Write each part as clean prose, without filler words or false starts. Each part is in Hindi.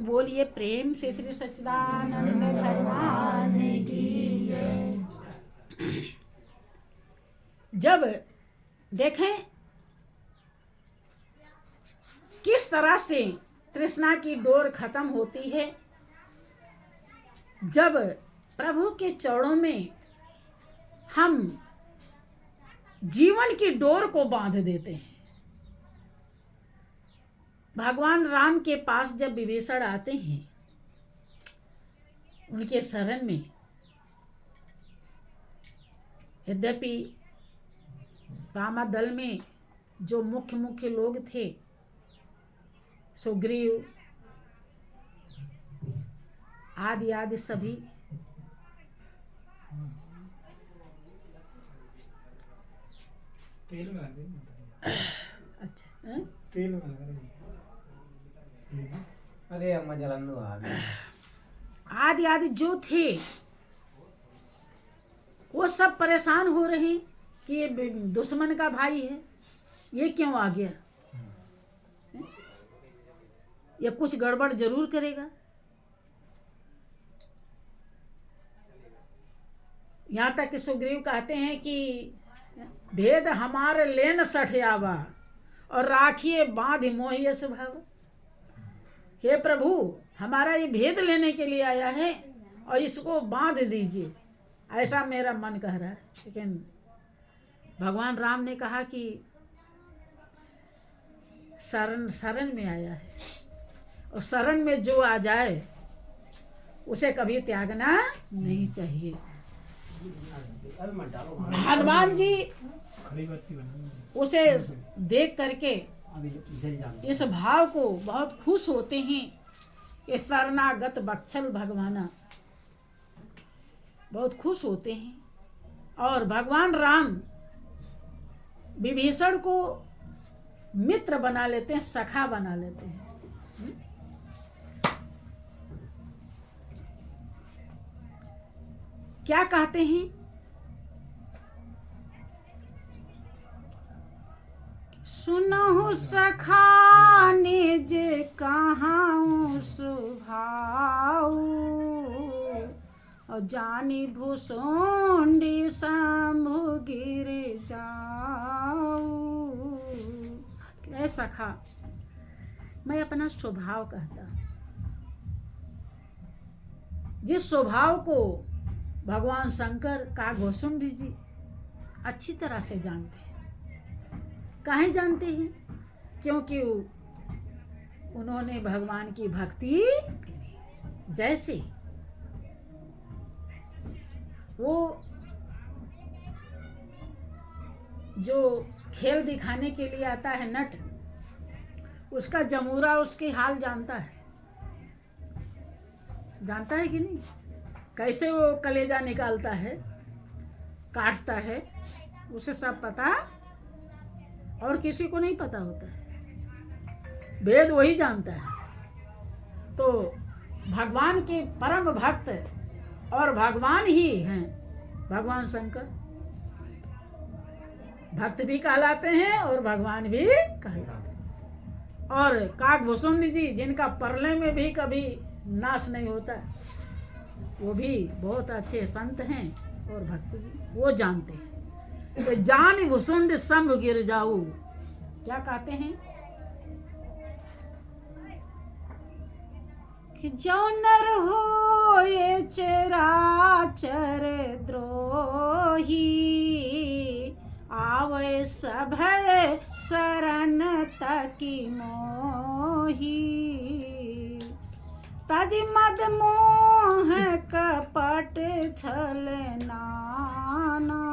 बोलिए प्रेम से श्री सच्चिदानंद भगवान की जय। जब देखें किस तरह से तृष्णा की डोर खत्म होती है, जब प्रभु के चरणों में हम जीवन की डोर को बांध देते हैं। भगवान राम के पास जब विभीषण आते हैं, उनके शरण में, यद्यपि रामा दल में जो मुख्य लोग थे, सुग्रीव आदि सभी, तेल में अच्छा तेल में अरे अम्मा जलाने दो आदि जो थे वो सब परेशान हो रहे कि ये दुश्मन का भाई है, ये क्यों आ गया, ये कुछ गड़बड़ जरूर करेगा। यहाँ तक कि सुग्रीव कहते हैं कि भेद हमारे लेन सठियावा और राखिए बांध मोहिए स्वभाव। हे प्रभु, हमारा ये भेद लेने के लिए आया है और इसको बांध दीजिए, ऐसा मेरा मन कह रहा है। लेकिन भगवान राम ने कहा कि शरण में आया है और शरण में जो आ जाए उसे कभी त्यागना नहीं चाहिए। हनुमान जी उसे देख करके इस भाव को बहुत खुश होते हैं कि शरणागत बत्सल भगवाना, बहुत खुश होते हैं। और भगवान राम विभीषण को मित्र बना लेते हैं, सखा बना लेते हैं। क्या कहते हैं, सुनहु सखा निज कहाऊं सुभाऊ और जानी भूसुंडी शंभु गिर जाऊ। ऐ सखा, मैं अपना स्वभाव कहता, जिस स्वभाव को भगवान शंकर कागभूषुंडी जी अच्छी तरह से जानते हैं। काहे जानते हैं? क्योंकि उन्होंने भगवान की भक्ति करी। जैसे वो जो खेल दिखाने के लिए आता है नट, उसका जमूरा उसके हाल जानता है, जानता है कि नहीं? कैसे वो कलेजा निकालता है, काटता है, उसे सब पता, और किसी को नहीं पता होता है, वेद वही जानता है। तो भगवान के परम भक्त और भगवान ही हैं भगवान शंकर, भक्त भी कहलाते हैं और भगवान भी कहलाते हैं। और कागभूषुंडी जी, जिनका परले में भी कभी नाश नहीं होता, वो भी बहुत अच्छे संत हैं और भक्त भी, वो जानते हैं। तो जान भूसुंड शंभु गिर जाऊ, क्या कहते हैं कि जो नर हो ये चराचर द्रोही आवे सभय शरण तकी मोही तज मद मोह कपट छल नाना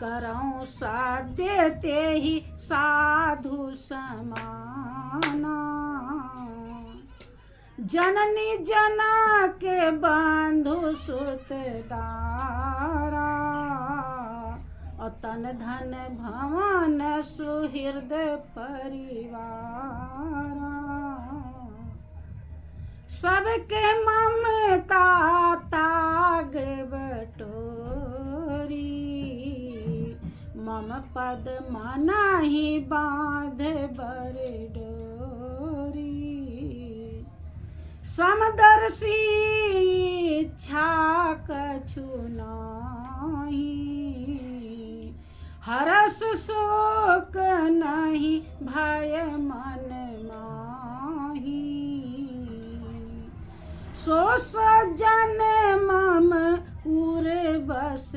करऊं साध्य ते ही साधु समाना जननी जना के बंधु सुत दारा और तन धन भवन सुहृदय परिवारा सबके ममता ताग बटोरी मम पद माना ही बांध बर डोरी समदर्शी इच्छा कछु नाही, हरस शोक नहीं भय मन माही। सो सज्जन मम उर बस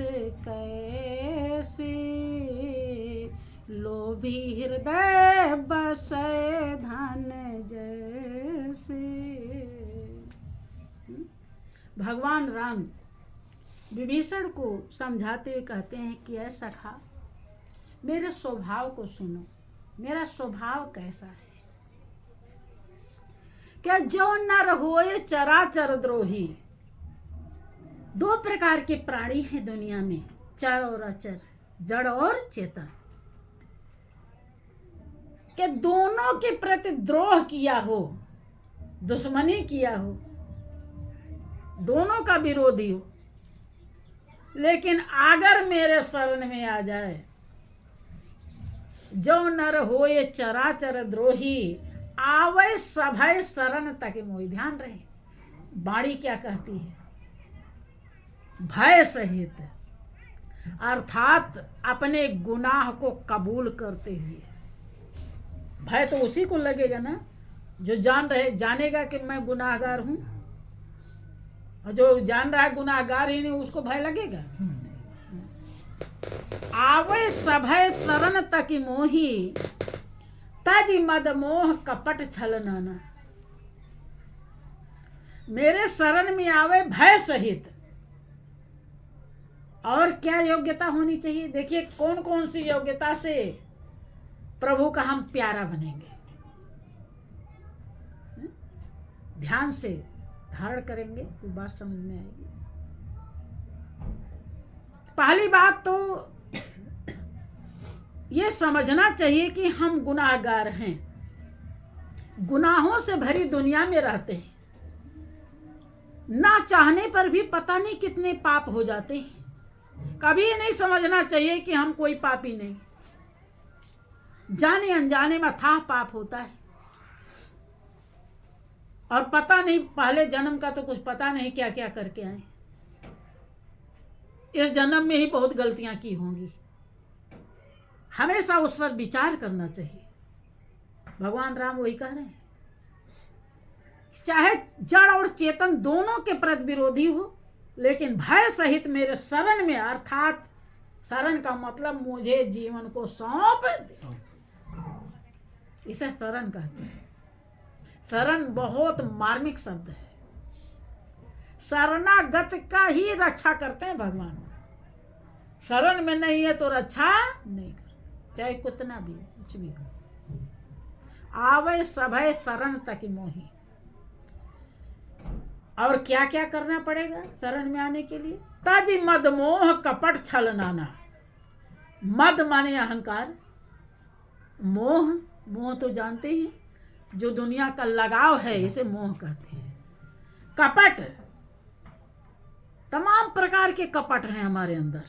कैसे, लोभी हृदय बसै धन जैसे। भगवान राम विभीषण को समझाते हुए कहते हैं कि ऐ सखा, मेरे स्वभाव को सुनो। मेरा स्वभाव कैसा है? क्या जो नर होए चराचर द्रोही। दो प्रकार के प्राणी हैं दुनिया में, चर और अचर, जड़ और चेतन। कि दोनों के प्रति द्रोह किया हो, दुश्मनी किया हो, दोनों का विरोधी हो, लेकिन अगर मेरे शरण में आ जाए, जो नर होए चराचर द्रोही, आवे सभय शरण तक मोहि। ध्यान रहे बाणी क्या कहती है? भय सहित, अर्थात अपने गुनाह को कबूल करते हुए। भय तो उसी को लगेगा ना जो जानेगा कि मैं गुनाहगार हूं, और जो जान रहा है गुनाहगार ही नहीं, उसको भय लगेगा? आवे सभय शरण तक मोही, तज मद मोह कपट छल नाना। मेरे शरण में आवे भय सहित। और क्या योग्यता होनी चाहिए? देखिए कौन कौन सी योग्यता से प्रभु का हम प्यारा बनेंगे। ध्यान से धारण करेंगे तो बात समझ में आएगी। पहली बात तो ये समझना चाहिए कि हम गुनाहगार हैं, गुनाहों से भरी दुनिया में रहते हैं। ना चाहने पर भी पता नहीं कितने पाप हो जाते हैं। कभी ये नहीं समझना चाहिए कि हम कोई पापी नहीं। जाने अनजाने में अथाह पाप होता है, और पता नहीं, पहले जन्म का तो कुछ पता नहीं क्या क्या करके आए। इस जन्म में ही बहुत गलतियां की होंगी। हमेशा उस पर विचार करना चाहिए। भगवान राम वही कह रहे हैं, चाहे जड़ और चेतन दोनों के प्रति विरोधी हो, लेकिन भय सहित मेरे शरण में, अर्थात शरण का मतलब मुझे जीवन को सौंप दे, इसे शरण कहते हैं। शरण बहुत मार्मिक शब्द है। शरणागत का ही रक्षा करते हैं भगवान। शरण में नहीं है तो रक्षा नहीं करते, चाहे कितना भी कुछ भी हो। आवे सभय शरण तक मोही। और क्या क्या करना पड़ेगा शरण में आने के लिए? ताजी मद मोह कपट छल नाना। मद माने अहंकार, मोह, मोह तो जानते ही, जो दुनिया का लगाव है, इसे मोह कहते हैं। कपट, तमाम प्रकार के कपट हैं हमारे अंदर,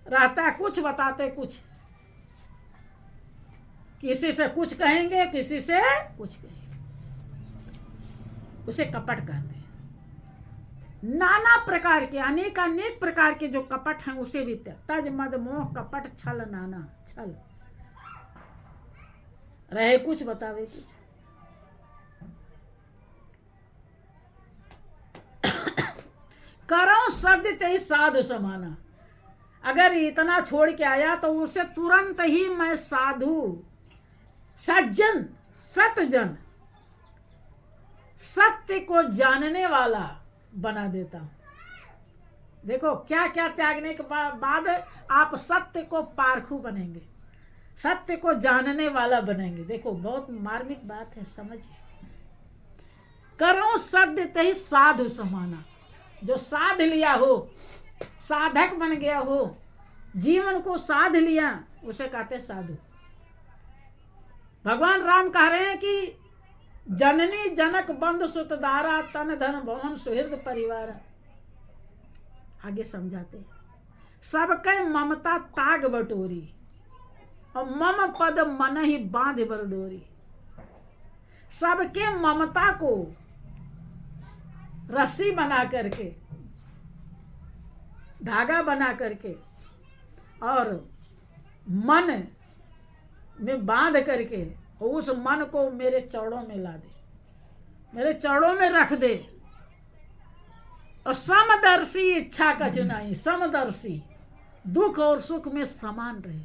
रहता है कुछ, बताते कुछ। किसी से कुछ कहेंगे, किसी से कुछ कहेंगे, उसे कपट कहते हैं। नाना प्रकार के, अनेक अनेक प्रकार के जो कपट हैं उसे भी तज मद मोह कपट छल नाना। छल रहे कुछ, बतावे कुछ। करो शब्द ते साधु समाना। अगर इतना छोड़ के आया तो उसे तुरंत ही मैं साधु, सज्जन, सतजन, सत्य को जानने वाला बना देता हूं। देखो क्या क्या त्यागने के बाद आप सत्य को पारखू बनेंगे, सत्य को जानने वाला बनेंगे। देखो बहुत मार्मिक बात है, समझिए। करो सत्य ते साधु समाना। जो साध लिया हो, साधक बन गया हो, जीवन को साध लिया, उसे कहते साधु। भगवान राम कह रहे हैं कि जननी जनक बंधु सुत दारा, तन धन भवन सुहृद परिवार। आगे समझाते हैं, सबके ममता ताग बटोरी, और मम पद मन ही बांध बरडोरी। सबके ममता को रस्सी बना करके, धागा बना करके और मन में बांध करके उस मन को मेरे चरणों में ला दे, मेरे चरणों में रख दे। और समदर्शी इच्छा कछु नहीं, समदर्शी दुख और सुख में समान रहे,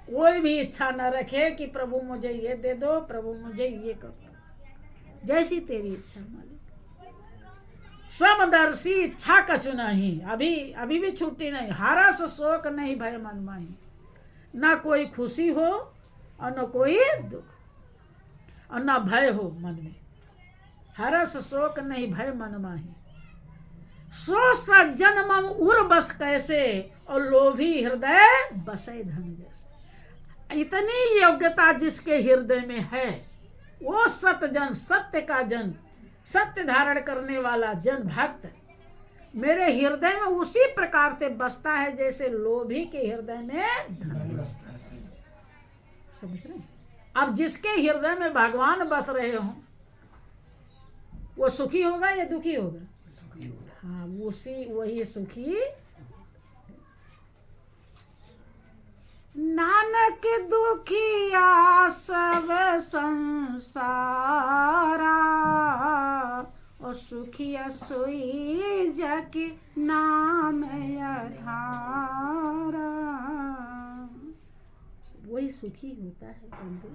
कोई भी इच्छा न रखे कि प्रभु मुझे ये दे दो, प्रभु मुझे ये कर दो, जैसी तेरी इच्छा मालिक। समदर्शी इच्छा कछु नहीं, अभी भी छुट्टी नहीं। हरस शोक नहीं भय मन माही, ना कोई खुशी हो और न कोई दुख और न भय हो मन में। हरस शोक नहीं भय मन माही, सो सज्जन मम उर बस कैसे, और लोभी हृदय बसे धन जैसे। इतनी योग्यता जिसके हृदय में है, वो सतजन, सत्य का जन, सत्य धारण करने वाला जन भक्त मेरे हृदय में उसी प्रकार से बसता है जैसे लोभी के हृदय में धन बसता है। समझ रहे हैं? अब जिसके हृदय में भगवान बस रहे हो, वो सुखी होगा या दुखी होगा? हाँ, वही सुखी। नानक दुखिया सब संसारा, और सुखिया सोई जाके नाम आधारा। वही सुखी होता है बंधु।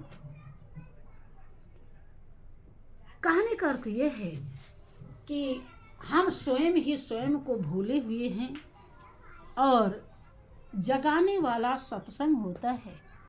कहानी का अर्थ यह है कि हम स्वयं ही स्वयं को भूले हुए हैं और जगाने वाला सत्संग होता है।